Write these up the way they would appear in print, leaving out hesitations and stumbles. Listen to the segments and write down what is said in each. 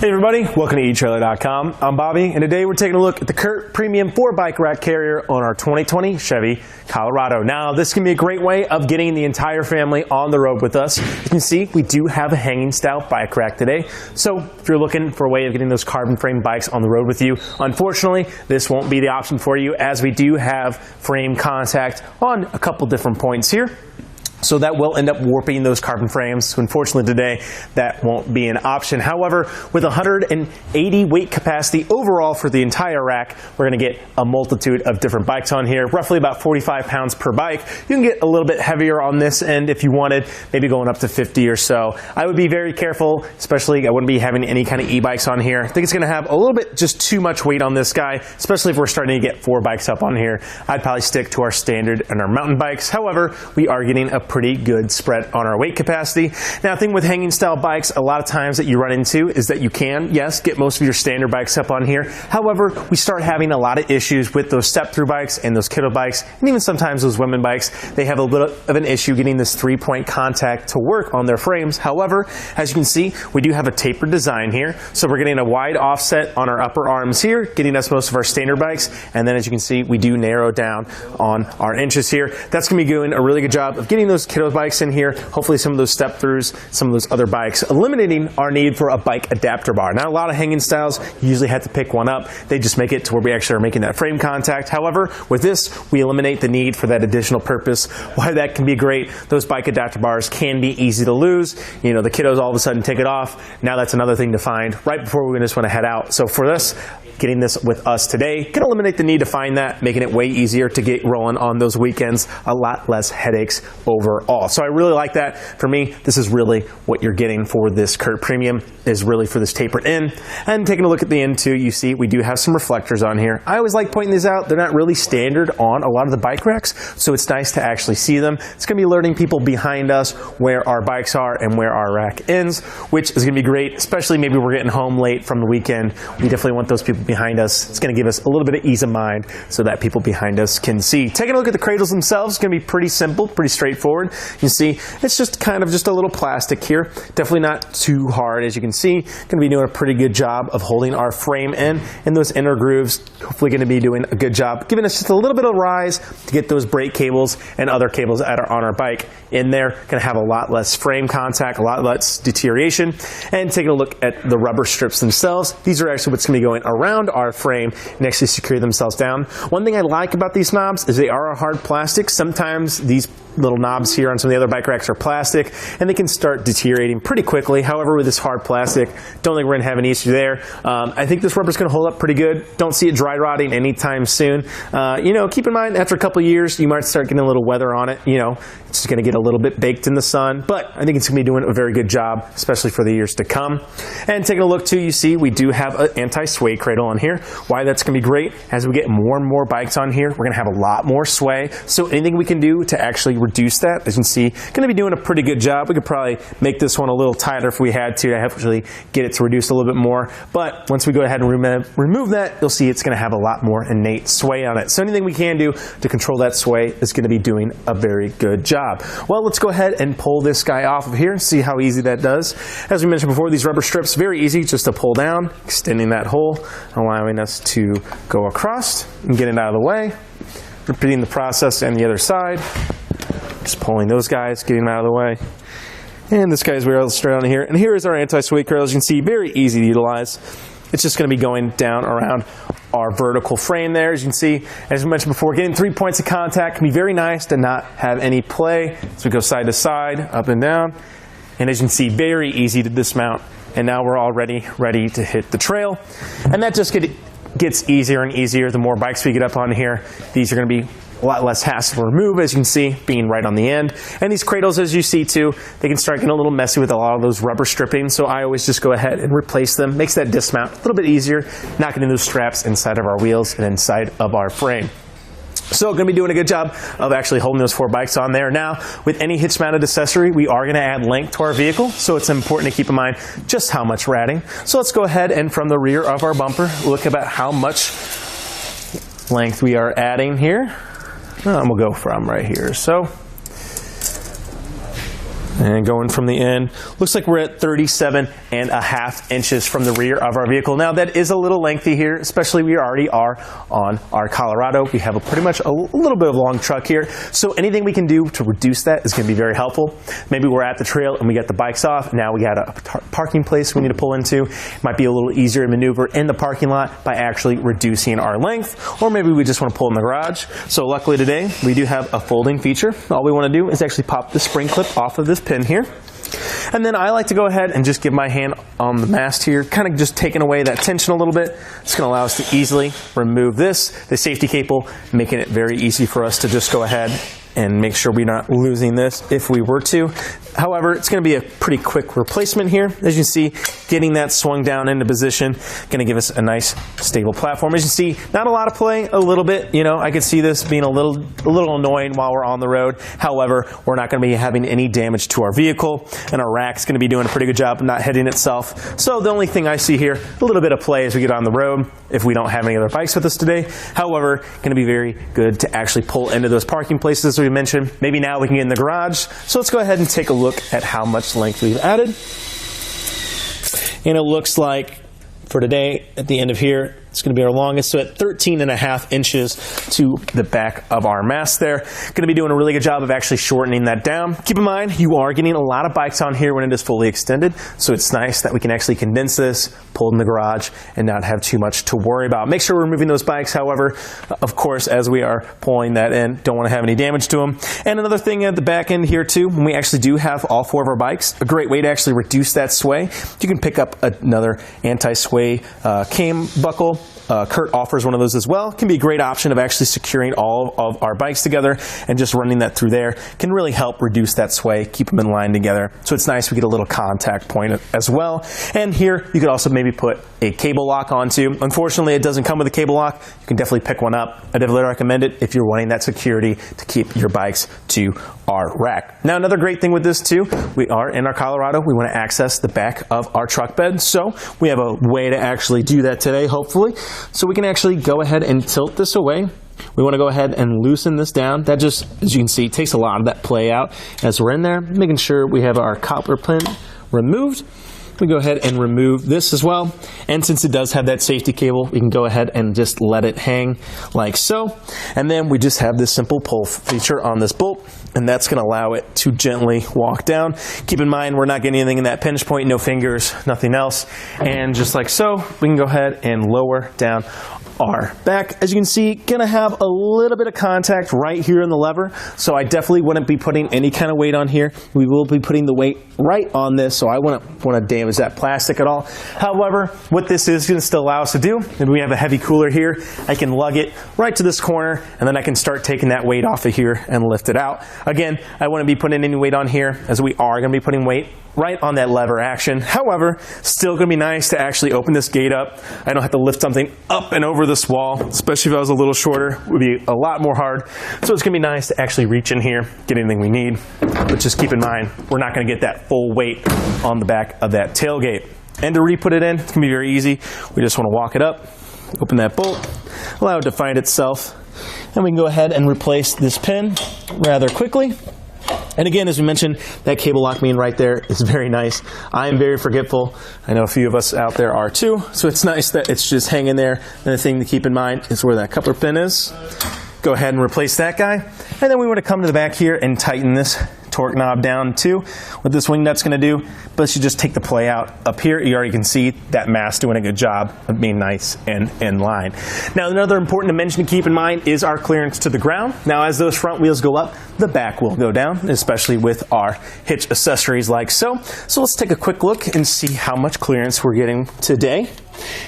Hey everybody, welcome to etrailer.com. I'm Bobby, and today we're taking a look at the CURT Premium 4 bike rack carrier on our 2020 Chevy Colorado. Now, this can be a great way of getting the entire family on the road with us. You can see we do have a hanging style bike rack today. So if you're looking for a way of getting those carbon frame bikes on the road with you, unfortunately, this won't be the option for you, as we do have frame contact on a couple different points here. So that will end up warping those carbon frames. So unfortunately today, that won't be an option. However, with 180 weight capacity overall for the entire rack, we're going to get a multitude of different bikes on here, roughly about 45 pounds per bike. You can get a little bit heavier on this end if you wanted, maybe going up to 50 or so. I would be very careful, especially I wouldn't be having any kind of e-bikes on here. I think it's going to have a little bit just too much weight on this guy, especially if we're starting to get 4 bikes up on here. I'd probably stick to our standard and our mountain bikes. However, we are getting a pretty good spread on our weight capacity. Now, the thing with hanging style bikes, a lot of times that you run into is that you can, yes, get most of your standard bikes up on here. However, we start having a lot of issues with those step-through bikes and those kiddo bikes, and even sometimes those women bikes. They have a little bit of an issue getting this 3-point contact to work on their frames. However, as you can see, we do have a tapered design here. So we're getting a wide offset on our upper arms here, getting us most of our standard bikes. And then as you can see, we do narrow down on our inches here. That's going to be doing a really good job of getting those kiddo bikes in here, hopefully some of those step throughs, some of those other bikes, eliminating our need for a bike adapter bar. Now, a lot of hanging styles, you usually have to pick one up. They just make it to where we actually are making that frame contact. However, with this, we eliminate the need for that additional purpose. Why that can be great, those bike adapter bars can be easy to lose. You know, the kiddos all of a sudden take it off. Now that's another thing to find right before we just want to head out. So for this, getting this with us today can eliminate the need to find that, making it way easier to get rolling on those weekends, a lot less headaches overall. So I really like that. For me, this is really what you're getting for this CURT Premium, is really for this tapered end. And taking a look at the end too, you see we do have some reflectors on here. I always like pointing these out. They're not really standard on a lot of the bike racks, so it's nice to actually see them. It's going to be alerting people behind us where our bikes are and where our rack ends, which is going to be great, especially maybe we're getting home late from the weekend. We definitely want those people behind us. It's going to give us a little bit of ease of mind so that people behind us can see. Taking a look at the cradles themselves, it's going to be pretty simple, pretty straightforward. You see, it's just kind of just a little plastic here. Definitely not too hard, as you can see. Going to be doing a pretty good job of holding our frame in, and those inner grooves, hopefully going to be doing a good job, giving us just a little bit of rise to get those brake cables and other cables that are on our bike in there. Going to have a lot less frame contact, a lot less deterioration. And taking a look at the rubber strips themselves, these are actually what's going to be going around our frame and actually secure themselves down. One thing I like about these knobs is they are a hard plastic. Sometimes these little knobs here on some of the other bike racks are plastic, and they can start deteriorating pretty quickly. However, with this hard plastic, don't think we're going to have an issue there. I think this rubber is going to hold up pretty good. Don't see it dry rotting anytime soon. You know, keep in mind, after a couple of years, you might start getting a little weather on it. You know, it's just going to get a little bit baked in the sun, but I think it's going to be doing a very good job, especially for the years to come. And taking a look too, you see we do have an anti-sway cradle on here. Why that's going to be great, as we get more and more bikes on here, we're going to have a lot more sway. So anything we can do to actually reduce that, as you can see, going to be doing a pretty good job. We could probably make this one a little tighter if we had to actually get it to reduce a little bit more. But once we go ahead and remove that, you'll see it's going to have a lot more innate sway on it. So anything we can do to control that sway is going to be doing a very good job. Well, let's go ahead and pull this guy off of here and see how easy that does. As we mentioned before, these rubber strips, very easy just to pull down, extending that hole, allowing us to go across and get it out of the way. Repeating the process on the other side. Just pulling those guys, getting them out of the way. And this guy's real straight on here. And here is our anti-sway cradle. As you can see, very easy to utilize. It's just going to be going down around our vertical frame there. As you can see, as we mentioned before, getting 3 points of contact can be very nice to not have any play. So we go side to side, up and down. And as you can see, very easy to dismount. And now we're already ready to hit the trail. And that just gets easier and easier the more bikes we get up on here. These are going to be a lot less hassle to remove, as you can see, being right on the end. And these cradles, as you see too, they can start getting a little messy with a lot of those rubber stripping, so I always just go ahead and replace them. Makes that dismount a little bit easier, not getting those straps inside of our wheels and inside of our frame. So going to be doing a good job of actually holding those 4 bikes on there. Now, with any hitch mounted accessory, we are going to add length to our vehicle, so it's important to keep in mind just how much we're adding. So let's go ahead and from the rear of our bumper, look about how much length we are adding here. And we'll go from right here. So And going from the end, looks like we're at 37.5 inches from the rear of our vehicle. Now that is a little lengthy here, especially we already are on our Colorado. We have pretty much a little bit of a long truck here. So anything we can do to reduce that is going to be very helpful. Maybe we're at the trail and we got the bikes off. Now we got a parking place we need to pull into. It might be a little easier to maneuver in the parking lot by actually reducing our length. Or maybe we just want to pull in the garage. So luckily today, we do have a folding feature. All we want to do is actually pop the spring clip off of this pin here. And then I like to go ahead and just give my hand on the mast here, kind of just taking away that tension a little bit. It's going to allow us to easily remove the safety cable, making it very easy for us to just go ahead and make sure we're not losing this if we were to. However, it's going to be a pretty quick replacement here. As you see, getting that swung down into position, going to give us a nice stable platform. As you see, not a lot of play, a little bit. You know, I could see this being a little annoying while we're on the road. However, we're not going to be having any damage to our vehicle, and our rack's going to be doing a pretty good job of not hitting itself. So the only thing I see here, a little bit of play as we get on the road if we don't have any other bikes with us today. However, going to be very good to actually pull into those parking places as we mentioned. Maybe now we can get in the garage. So let's go ahead and take a look at how much length we've added. And it looks like for today, at the end of here, it's going to be our longest, so at 13.5 inches to the back of our mast there. Going to be doing a really good job of actually shortening that down. Keep in mind, you are getting a lot of bikes on here when it is fully extended, so it's nice that we can actually condense this, pull it in the garage, and not have too much to worry about. Make sure we're moving those bikes, however, of course, as we are pulling that in, don't want to have any damage to them. And another thing at the back end here too, when we actually do have all 4 of our bikes, a great way to actually reduce that sway, you can pick up another anti-sway cam buckle. CURT offers one of those as well. Can be a great option of actually securing all of our bikes together and just running that through there. Can really help reduce that sway, keep them in line together. So it's nice we get a little contact point as well. And here you could also maybe put a cable lock onto. Unfortunately, it doesn't come with a cable lock. You can definitely pick one up. I definitely recommend it if you're wanting that security to keep your bikes to our rack. Now another great thing with this too, we are in our Colorado. We want to access the back of our truck bed. So we have a way to actually do that today, hopefully. So we can actually go ahead and tilt this away. We want to go ahead and loosen this down. That just, as you can see, takes a lot of that play out as we're in there, making sure we have our copper pin removed. We go ahead and remove this as well. And since it does have that safety cable, we can go ahead and just let it hang like so. And then we just have this simple pull feature on this bolt, and that's going to allow it to gently walk down. Keep in mind, we're not getting anything in that pinch point, no fingers, nothing else. And just like so, we can go ahead and lower down our back. As you can see, gonna have a little bit of contact right here in the lever, so I definitely wouldn't be putting any kind of weight on here. We will be putting the weight right on this, so I wouldn't want to damage that plastic at all. However, what this is going to still allow us to do, if we have a heavy cooler here, I can lug it right to this corner, and then I can start taking that weight off of here and lift it out. Again, I wouldn't be putting any weight on here, as we are going to be putting weight right on that lever action. However, still going to be nice to actually open this gate up. I don't have to lift something up and over this wall, especially if I was a little shorter. It would be a lot more hard. So it's going to be nice to actually reach in here, get anything we need. But just keep in mind, we're not going to get that full weight on the back of that tailgate. And to re-put it in, it's going to be very easy. We just want to walk it up, open that bolt, allow it to find itself, and we can go ahead and replace this pin rather quickly. And again, as we mentioned, that cable lock being right there is very nice. I am very forgetful. I know a few of us out there are too. So it's nice that it's just hanging there. And the thing to keep in mind is where that coupler pin is. Go ahead and replace that guy. And then we want to come to the back here and tighten this torque knob down too. What this wing nut's going to do, but you just take the play out up here. You already can see that mast doing a good job of being nice and in line. Now another important dimension to keep in mind is our clearance to the ground. Now as those front wheels go up, the back will go down, especially with our hitch accessories like so. So let's take a quick look and see how much clearance we're getting today.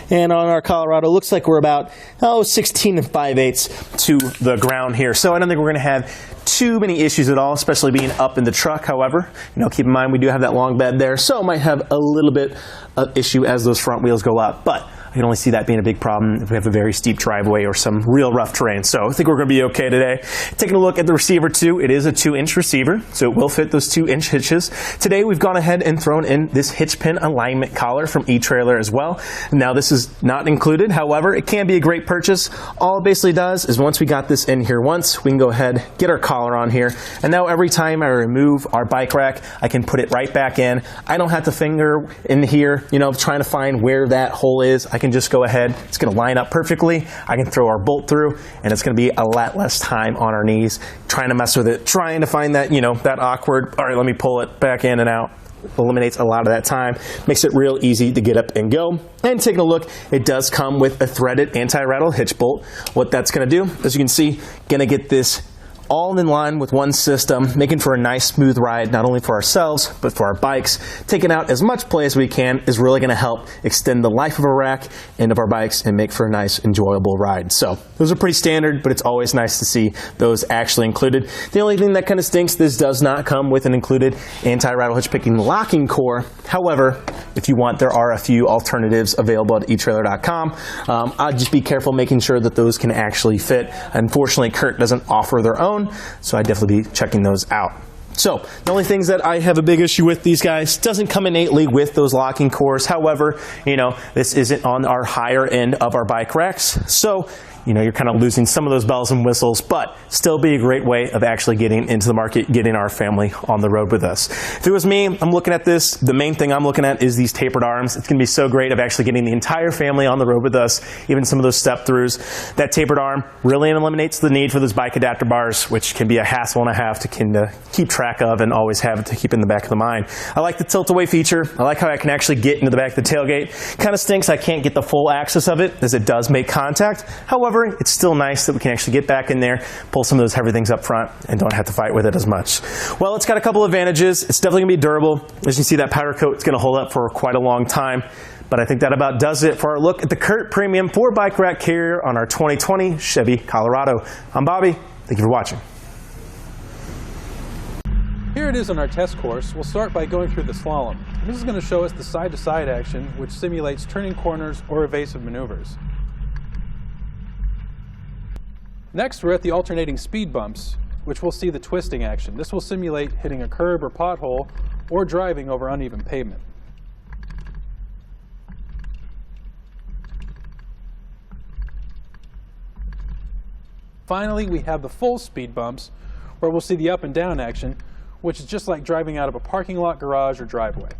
And on our Colorado, looks like we're about 16 5/8 to the ground here. So I don't think we're going to have too many issues at all, especially being up in the truck. However, keep in mind we do have that long bed there, so it might have a little bit of issue as those front wheels go up. But I can only see that being a big problem if we have a very steep driveway or some real rough terrain. So I think we're going to be okay today. Taking a look at the receiver too, it is a 2-inch receiver, so it will fit those 2-inch hitches. Today we've gone ahead and thrown in this hitch pin alignment collar from etrailer as well. Now this is not included, however, it can be a great purchase. All it basically does is once we got this in here once, we can go ahead, get our collar on here, and now every time I remove our bike rack, I can put it right back in. I don't have to finger in here, trying to find where that hole is. I can just go ahead, it's going to line up perfectly. I can throw our bolt through, and it's going to be a lot less time on our knees trying to mess with it, trying to find that, that awkward, all right, let me pull it back in and out. Eliminates a lot of that time, makes it real easy to get up and go. And taking a look, it does come with a threaded anti-rattle hitch bolt. What that's going to do, as you can see, going to get this all in line with one system, making for a nice smooth ride, not only for ourselves, but for our bikes. Taking out as much play as we can is really going to help extend the life of a rack and of our bikes and make for a nice, enjoyable ride. So those are pretty standard, but it's always nice to see those actually included. The only thing that kind of stinks, this does not come with an included anti-rattle hitch picking locking core. However, if you want, there are a few alternatives available at etrailer.com. I'd just be careful making sure that those can actually fit. Unfortunately, CURT doesn't offer their own, so I'd definitely be checking those out. So the only things that I have a big issue with these guys, doesn't come innately with those locking cores. However, this isn't on our higher end of our bike racks. So you're kind of losing some of those bells and whistles, but still be a great way of actually getting into the market, getting our family on the road with us. If it was me, I'm looking at this, the main thing I'm looking at is these tapered arms. It's going to be so great of actually getting the entire family on the road with us, even some of those step throughs. That tapered arm really eliminates the need for those bike adapter bars, which can be a hassle and a half to keep track of and always have to keep in the back of the mind. I like the tilt away feature. I like how I can actually get into the back of the tailgate. Kind of stinks I can't get the full access of it as it does make contact. However, it's still nice that we can actually get back in there, pull some of those heavy things up front, and don't have to fight with it as much. Well, it's got a couple advantages. It's definitely going to be durable. As you see, that powder coat is going to hold up for quite a long time. But I think that about does it for our look at the CURT Premium 4-bike rack carrier on our 2020 Chevy Colorado. I'm Bobby. Thank you for watching. Here it is on our test course. We'll start by going through the slalom. This is going to show us the side-to-side action, which simulates turning corners or evasive maneuvers. Next, we're at the alternating speed bumps, which we'll see the twisting action. This will simulate hitting a curb or pothole or driving over uneven pavement. Finally, we have the full speed bumps, where we'll see the up and down action, which is just like driving out of a parking lot, garage, or driveway.